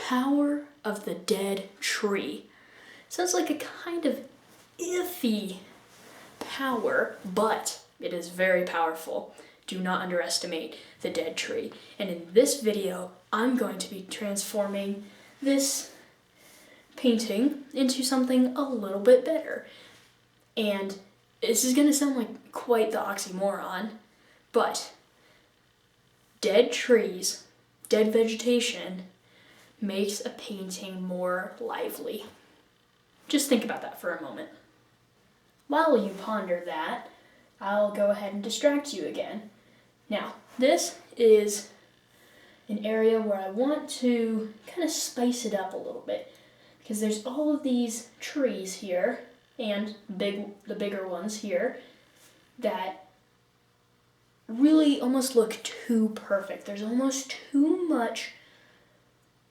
power of the dead tree. Sounds like a kind of iffy power, but it is very powerful. Do not underestimate the dead tree. And in this video, I'm going to be transforming this painting into something a little bit better. And this is going to sound like quite the oxymoron, but dead trees, dead vegetation, makes a painting more lively. Just think about that for a moment. While you ponder that, I'll go ahead and distract you again. Now, this is an area where I want to kind of spice it up a little bit, because there's all of these trees here, and the bigger ones here, that really almost look too perfect. There's almost too much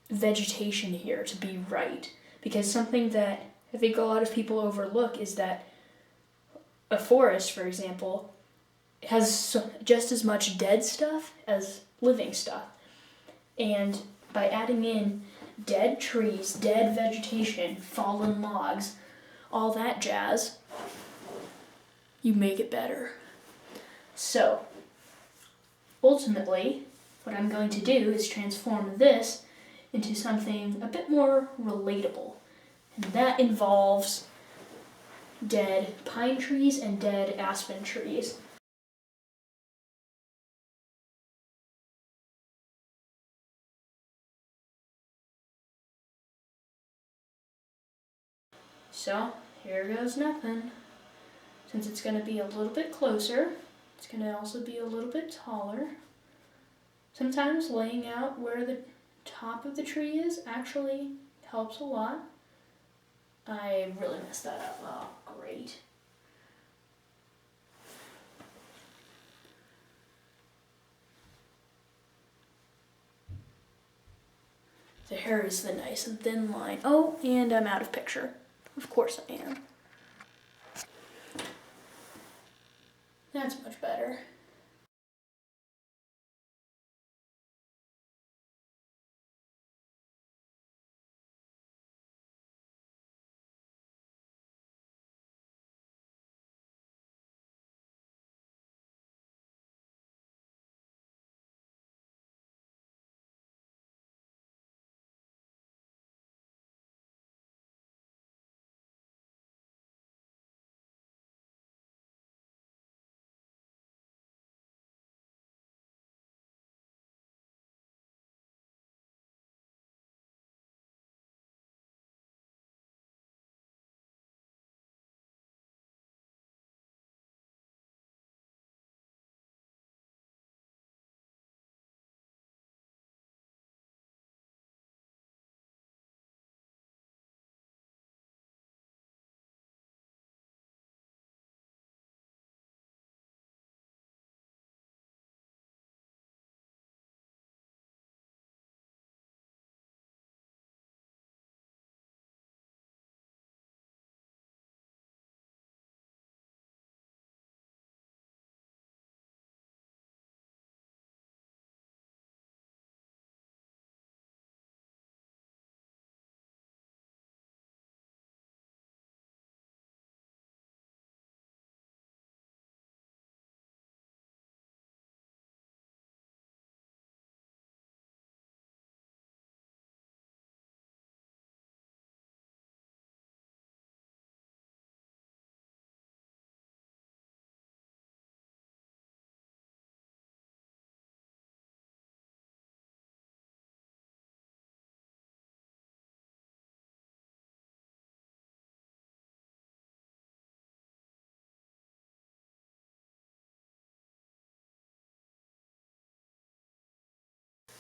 vegetation here to be right, because something that I think a lot of people overlook is that a forest, for example, has just as much dead stuff as living stuff. And by adding in dead trees, dead vegetation, fallen logs, all that jazz, you make it better. So, ultimately, what I'm going to do is transform this into something a bit more relatable. And that involves dead pine trees and dead aspen trees. So, here goes nothing. Since it's going to be a little bit closer, it's going to also be a little bit taller. Sometimes laying out where the top of the tree is actually helps a lot. I really messed that up. Oh, great. There is the nice and thin line. Oh, and I'm out of picture. Of course I am. That's much better.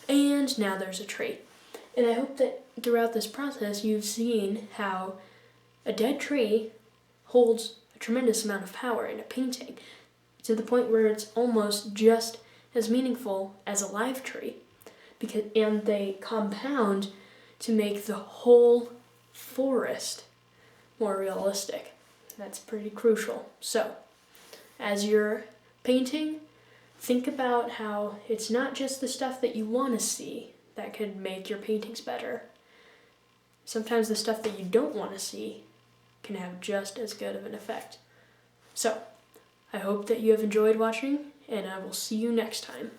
And now there's a tree. And I hope that throughout this process you've seen how a dead tree holds a tremendous amount of power in a painting, to the point where it's almost just as meaningful as a live tree. And they compound to make the whole forest more realistic. That's pretty crucial. So, as you're painting, think about how it's not just the stuff that you want to see that could make your paintings better. sometimes the stuff that you don't want to see can have just as good of an effect. So, I hope that you have enjoyed watching, and I will see you next time.